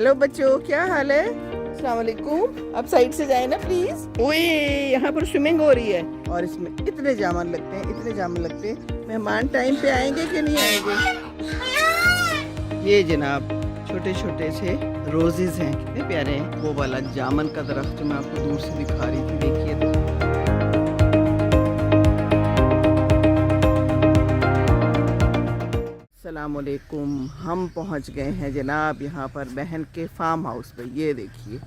Hello बच्चों, क्या हाल है? अस्सलाम वालेकुम। आप साइड से जाए ना प्लीज। ओए, यहाँ पर स्विमिंग हो रही है और इसमें इतने जामन लगते हैं, इतने जामन लगते हैं। मेहमान टाइम पे आएंगे कि नहीं आएंगे? ये जनाब छोटे छोटे से रोजेज हैं, कितने प्यारे हैं। वो वाला जामन का दरख्त जो मैं आपको दूर से दिखा रही थी, देखिए तो। अस्सलामुअलैकुम। हम पहुंच गए हैं जनाब यहाँ पर बहन के फार्म हाउस पे। ये देखिए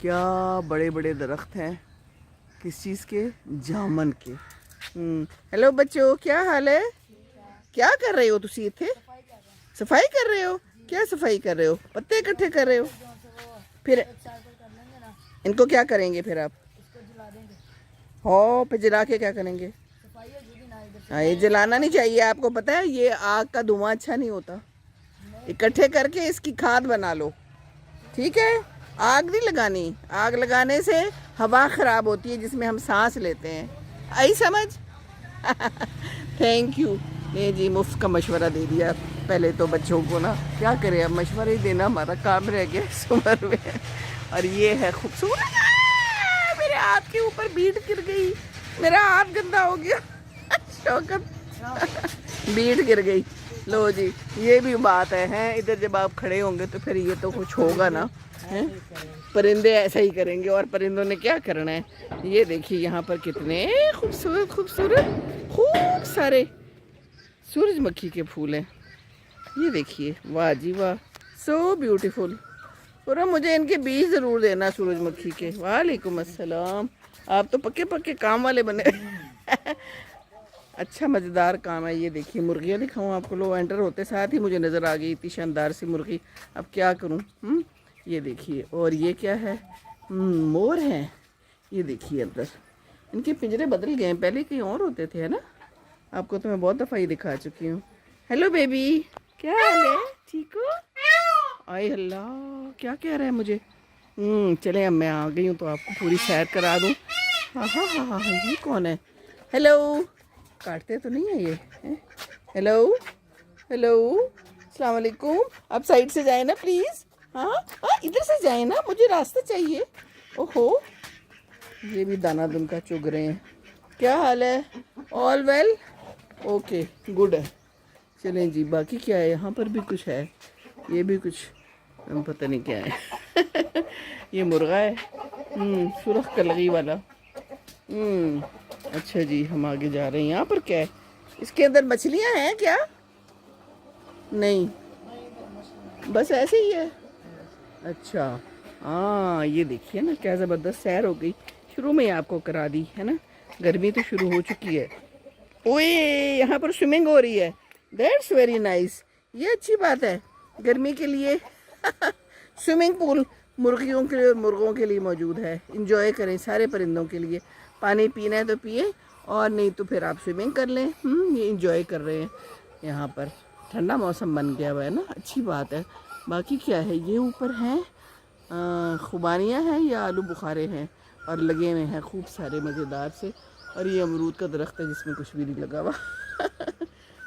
क्या बड़े बड़े दरख्त हैं। किस चीज़ के? जामन के। हेलो बच्चों, क्या हाल है? क्या कर रहे हो तुसी इत्थे? सफाई कर रहे हो? क्या सफाई कर रहे हो? पत्ते इकट्ठे कर रहे हो? फिर इनको क्या करेंगे फिर आप? हो, फिर जला के क्या करेंगे? हाँ, ये जलाना नहीं चाहिए। आपको पता है ये आग का धुआं अच्छा नहीं होता। इकट्ठे करके इसकी खाद बना लो, ठीक है? आग नहीं लगानी। आग लगाने से हवा ख़राब होती है जिसमें हम सांस लेते हैं। आई समझ? Thank you. नहीं जी, मुफ्त का मशवरा दे दिया। पहले तो बच्चों को ना क्या करें, अब मशवरा ही देना हमारा काम रह गया इस उम्र में। और ये है खूबसूरत। मेरे हाथ के ऊपर बीट गिर गई, मेरा हाथ गंदा हो गया। शौकत बीट गिर गई। लो जी, ये भी बात है, हैं? इधर जब आप खड़े होंगे तो फिर ये तो कुछ होगा ना, हैं? परिंदे ऐसा ही करेंगे, और परिंदों ने क्या करना है। ये देखिए यहाँ पर कितने खूबसूरत खूबसूरत खूब सारे सूरजमुखी के फूल हैं। ये देखिए, वाह जी वाह, सो ब्यूटीफुल। और मुझे इनके बीज ज़रूर देना सूरजमुखी के। वालेकुम अस्सलाम। आप तो पक्के पक्के काम वाले बने। अच्छा मज़ेदार काम है। ये देखिए मुर्गियाँ दिखाऊँ आपको। लो, एंटर होते साथ ही मुझे नज़र आ गई इतनी शानदार सी मुर्गी। अब क्या करूँ? ये देखिए, और ये क्या है? मोर हैं। ये देखिए अंदर इनके पिंजरे बदल गए हैं, पहले कहीं और होते थे, है ना? आपको तो मैं बहुत दफ़ा ही दिखा चुकी हूँ। हेलो बेबी, क्या हाल है? ठीक हो? आए अल्लाह, क्या कह रहा है मुझे? चले, अब मैं आ गई हूँ तो आपको पूरी सैर करा दूँ। हाँ हाँ हाँ हाँ, ये कौन है? हेलो, काटते तो नहीं है ये? हेलो हेलो, अस्सलाम वालेकुम। आप साइड से जाए ना प्लीज़। हाँ हाँ, इधर से जाए ना, मुझे रास्ता चाहिए। ओहो, ये भी दाना दुन का चुग रहे हैं। क्या हाल है? All well? ओके, गुड है। चलें जी, बाकी क्या है? यहाँ पर भी कुछ है, ये भी कुछ पता नहीं क्या है। ये मुर्गा है, सुरख कलगी वाला। अच्छा जी, हम आगे जा रहे हैं। यहाँ पर क्या है? इसके अंदर मछलियाँ हैं क्या? नहीं, बस ऐसे ही है। अच्छा, हाँ, ये देखिए ना क्या ज़बरदस्त सैर हो गई। शुरू में ही आपको करा दी है ना। गर्मी तो शुरू हो चुकी है। ओए, यहाँ पर स्विमिंग हो रही है। That's very nice. ये अच्छी बात है गर्मी के लिए। स्विमिंग पूल मुर्गियों के लिए और मुर्गों के लिए मौजूद है। इंजॉय करें सारे परिंदों के लिए। पानी पीना है तो पिए, और नहीं तो फिर आप स्विमिंग कर लें। ये इंजॉय कर रहे हैं यहाँ पर। ठंडा मौसम बन गया हुआ है ना, अच्छी बात है। बाकी क्या है? ये ऊपर हैं खुबानियाँ हैं या आलू बुखारे हैं, और लगे हुए हैं खूब सारे मज़ेदार से। और ये अमरूद का दरख्त है जिसमें कुछ भी नहीं लगा हुआ।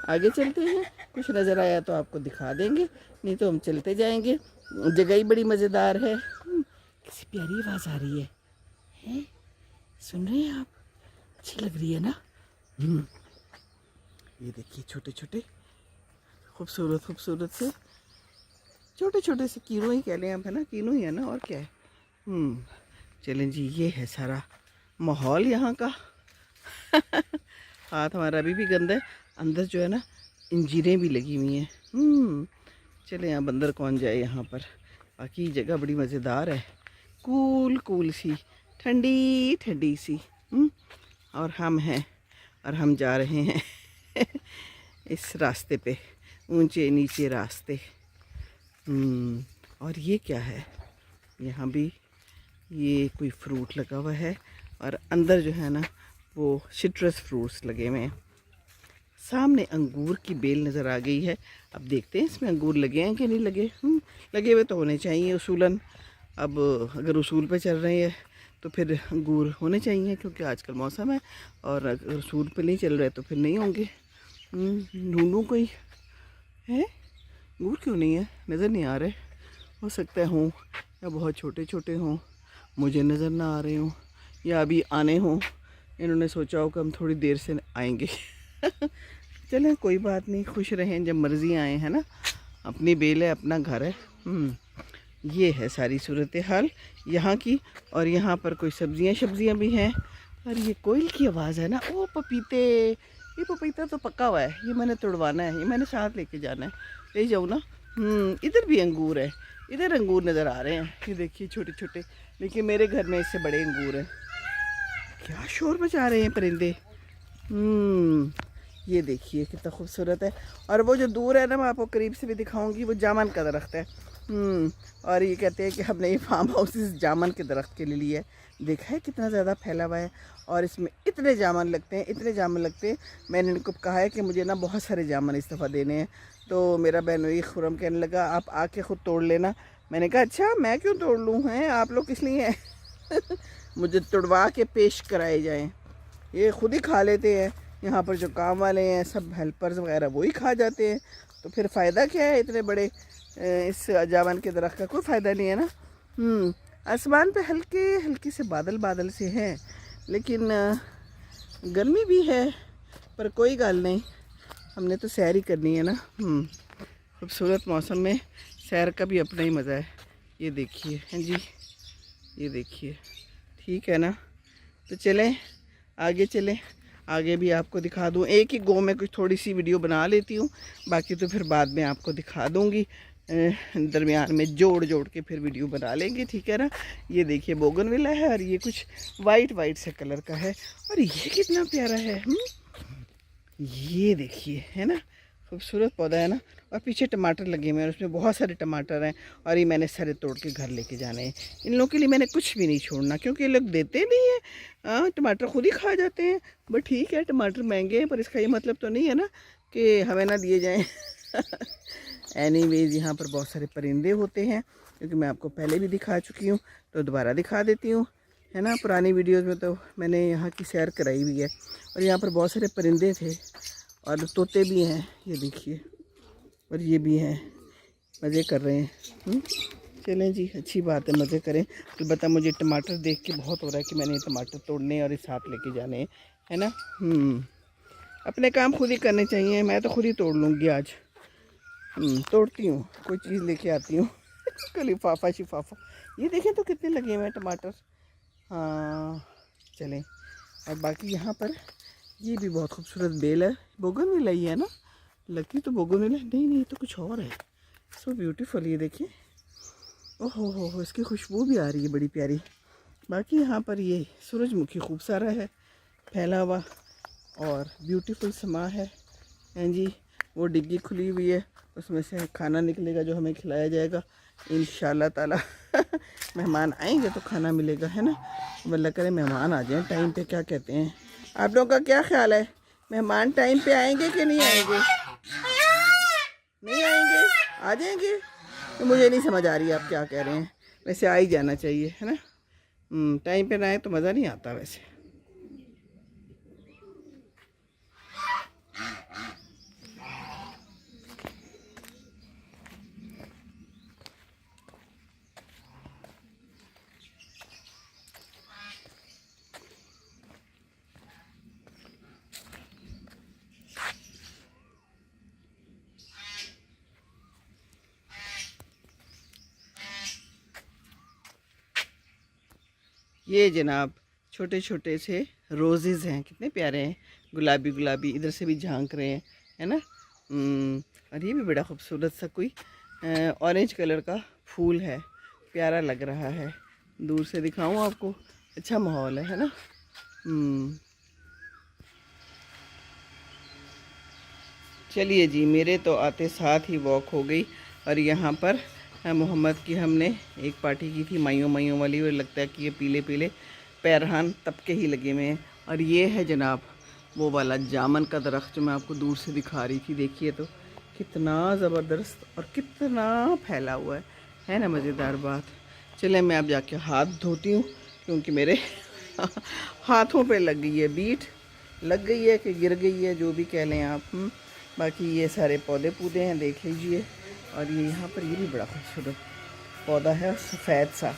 आगे चलते हैं, कुछ नज़र आया तो आपको दिखा देंगे, नहीं तो हम चलते जाएंगे। जगह ही बड़ी मज़ेदार है। किसी प्यारी आवाज़ आ रही है? सुन रहे हैं आप? अच्छी लग रही है ना? ये देखिए छोटे छोटे खूबसूरत खूबसूरत से छोटे छोटे से कीड़ों ही कह लें आप, है ना? कीड़ों ही है ना, और क्या है? चलें जी, ये है सारा माहौल यहाँ का। हाथ हमारा अभी भी गंदा है। अंदर जो है ना इंजीरें भी लगी हुई हैं। चले, यहाँ बंदर कौन जाए यहाँ पर। बाकी जगह बड़ी मज़ेदार है, कूल कूल सी, ठंडी ठंडी सी। और हम हैं, और हम जा रहे हैं इस रास्ते पे, ऊंचे नीचे रास्ते। और ये क्या है? यहाँ भी ये कोई फ्रूट लगा हुआ है, और अंदर जो है ना वो सिट्रस फ्रूट्स लगे हुए हैं। सामने अंगूर की बेल नज़र आ गई है। अब देखते हैं इसमें अंगूर लगे हैं कि नहीं लगे। लगे हुए तो होने चाहिए उसूलन। अब अगर उसूल पे चल रहे हैं तो फिर अंगूर होने चाहिए, क्योंकि आजकल मौसम है। और अगर उसूल पे नहीं चल रहे तो फिर नहीं होंगे। ढूंढूं कोई है? अंगूर क्यों नहीं है? नज़र नहीं आ रहे। हो सकता है हों या बहुत छोटे छोटे हों, मुझे नज़र ना आ रहे हों, या अभी आने हों। इन्होंने सोचा हो कि हम थोड़ी देर से आएंगे। चलें कोई बात नहीं, खुश रहें, जब मर्ज़ी आए, है ना। अपनी बेल है, अपना घर है। ये है सारी सूरत हाल यहाँ की। और यहाँ पर कोई सब्जियां भी हैं। और ये कोयल की आवाज़ है ना। ओ पपीते, ये पपीता तो पका हुआ है, ये मैंने तोड़वाना है, ये मैंने साथ लेके जाना है, ले जाऊँ ना। इधर भी अंगूर है, इधर अंगूर नज़र आ रहे हैं, ये देखिए छोटे छोटे, लेकिन मेरे घर में इससे बड़े अंगूर हैं। क्या शोर मचा रहे हैं परिंदे। ये देखिए कितना खूबसूरत है। और वो जो दूर है ना, मैं आपको करीब से भी दिखाऊंगी, वो जामन का दरख्त है। और ये कहते हैं कि हमने ये फार्म हाउस इस जामन के दरख्त के लिए लिया है। देखा है कितना ज़्यादा फैला हुआ है, और इसमें इतने जामन लगते हैं, इतने जामन लगते हैं। मैंने इनको कहा है कि मुझे ना बहुत सारे जामन इस दफ़ा देने हैं। तो मेरा बहनोई खुरम कहने लगा आप आके ख़ुद तोड़ लेना। मैंने कहा अच्छा मैं क्यों तोड़ लूँ, हैं आप लोग किस लिए हैं। मुझे तोड़वा के पेश कराए जाएँ, ये खुद ही खा लेते हैं। यहाँ पर जो काम वाले हैं सब हेल्पर्स वगैरह वही खा जाते हैं। तो फिर फ़ायदा क्या है इतने बड़े इस जामन के दरख्त का, कोई फ़ायदा नहीं है ना। आसमान पे हल्के हल्के से बादल से हैं, लेकिन गर्मी भी है, पर कोई गल नहीं, हमने तो सैर ही करनी है ना। खूबसूरत मौसम में सैर का भी अपना ही मज़ा है। ये देखिए हैं जी, ये देखिए, ठीक है ना। तो चलें आगे, चलें आगे भी आपको दिखा दूँ। एक ही गो में कुछ थोड़ी सी वीडियो बना लेती हूँ, बाकी तो फिर बाद में आपको दिखा दूँगी, दरमियान में जोड़ जोड़ के फिर वीडियो बना लेंगे, ठीक है ना। ये देखिए बोगनविला है, और ये कुछ वाइट से कलर का है, और ये कितना प्यारा है। ये देखिए, है ना, खूबसूरत पौधा है ना। और पीछे टमाटर लगे हुए हैं, उसमें बहुत सारे टमाटर हैं, और ये मैंने सारे तोड़ के घर लेके जाने हैं। इन लोगों के लिए मैंने कुछ भी नहीं छोड़ना, क्योंकि ये लोग देते नहीं हैं, टमाटर खुद ही खा जाते हैं। बट ठीक है, टमाटर महंगे हैं, पर इसका ये मतलब तो नहीं है ना कि हमें ना दिए जाएँ। एनीवेज यहाँ पर बहुत सारे परिंदे होते हैं, क्योंकि मैं आपको पहले भी दिखा चुकी हूँ, तो दोबारा दिखा देती हूँ, है ना। पुरानी वीडियोज़ में तो मैंने यहाँ की सैर कराई हुई है। और यहाँ पर बहुत सारे परिंदे थे, और तोते भी हैं, ये देखिए, और ये भी हैं, मज़े कर रहे हैं। चलें जी, अच्छी बात है, मज़े करें। अलबत्ता मुझे टमाटर देख के बहुत हो रहा है कि मैंने टमाटर तोड़ने और इस साथ लेके जाने, है ना। अपने काम खुद ही करने चाहिए। मैं तो खुद ही तोड़ लूँगी आज। तोड़ती हूँ, कोई चीज़ लेके आती हूँ। लिफाफा शिफाफा, ये देखें तो कितने लगे हुए हैं टमाटर। हाँ चलें। और बाकी यहाँ पर ये भी बहुत खूबसूरत बेल है, बोगनविला ही है ना, लगती तो बोगनविला नहीं, तो कुछ और है। सो ब्यूटीफुल, ये देखिए, ओहो हो, इसकी खुशबू भी आ रही है बड़ी प्यारी। बाकी यहाँ पर ये सूरजमुखी खूब सारा है फैला हुआ, और ब्यूटीफुल समा है जी। वो डिग्गी खुली हुई है, उसमें से खाना निकलेगा जो हमें खिलाया जाएगा इंशाल्लाह ताला। मेहमान आएंगे तो खाना मिलेगा, है ना। अल्लाह करे मेहमान आ जाएं टाइम पे। क्या कहते हैं आप लोगों का, क्या ख्याल है, मेहमान टाइम पे आएंगे कि नहीं आएंगे? नहीं आएंगे, आ जाएंगे? तो मुझे नहीं समझ आ रही आप क्या कह रहे हैं। वैसे आ ही जाना चाहिए, है ना। टाइम पे ना आए तो मज़ा नहीं आता वैसे। ये जनाब छोटे छोटे से रोजेज़ हैं, कितने प्यारे हैं, गुलाबी गुलाबी, इधर से भी झांक रहे हैं, है ना। और ये भी बड़ा खूबसूरत सा कोई ऑरेंज कलर का फूल है, प्यारा लग रहा है। दूर से दिखाऊं आपको, अच्छा माहौल है ना। चलिए जी, मेरे तो आते साथ ही वॉक हो गई। और यहाँ पर मोहम्मद की हमने एक पार्टी की थी, माइयों वाली, और लगता है कि ये पीले पीले पैरहान तबके ही लगे हुए हैं। और ये है जनाब वो वाला जामन का दरख्त जो मैं आपको दूर से दिखा रही थी। देखिए तो कितना ज़बरदस्त और कितना फैला हुआ है ना। मज़ेदार बात। चले मैं अब जाके हाथ धोती हूँ, क्योंकि मेरे हाथों पे लग गई है बीट, लग गई है कि गिर गई है, जो भी कह लें आप। बाकी ये सारे पौधे हैं, देख लीजिए। और ये यहाँ पर ये भी बड़ा खूबसूरत पौधा है सफ़ेद सा,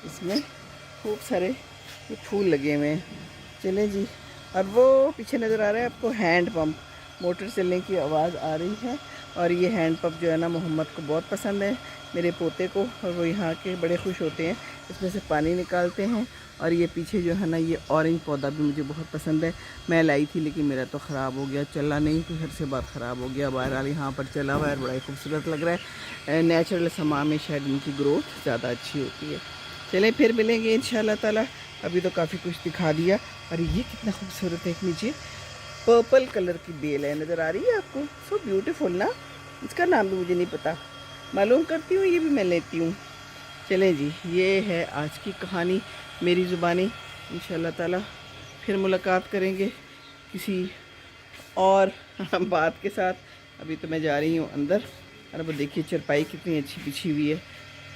इसमें खूब सारे ये फूल लगे हुए हैं। चलें जी। और वो पीछे नज़र आ रहा है आपको हैंड पंप, मोटर चलने की आवाज़ आ रही है। और ये हैंड पंप जो है ना मोहम्मद को बहुत पसंद है, मेरे पोते को, और वो यहाँ के बड़े खुश होते हैं, इसमें से पानी निकालते हैं। और ये पीछे जो है ना ये ऑरेंज पौधा भी मुझे बहुत पसंद है, मैं लाई थी लेकिन मेरा तो ख़राब हो गया, चला नहीं, तो घर से बात ख़राब हो गया। बहरहाल यहाँ पर चला हुआ है, बड़ा ही खूबसूरत लग रहा है। नेचुरल समा में शायद इनकी ग्रोथ ज़्यादा अच्छी होती है। चलें फिर मिलेंगे इंशाल्लाह ताला। अभी तो काफ़ी कुछ दिखा दिया। और ये कितना खूबसूरत है, एक नीचे पर्पल कलर की बेल है, नज़र आ रही है आपको? सो ब्यूटीफुल ना। इसका नाम भी मुझे नहीं पता, मालूम करती हूँ, ये भी मैं लेती हूँ। चलें जी, ये है आज की कहानी मेरी ज़ुबानी। इंशाल्लाह ताला फिर मुलाकात करेंगे किसी और बात के साथ। अभी तो मैं जा रही हूँ अंदर। और अब देखिए चरपाई कितनी अच्छी बिछी हुई है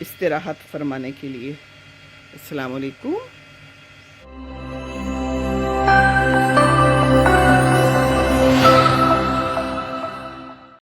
इस्तिराहत फरमाने के लिए। अस्सलाम वालेकुम।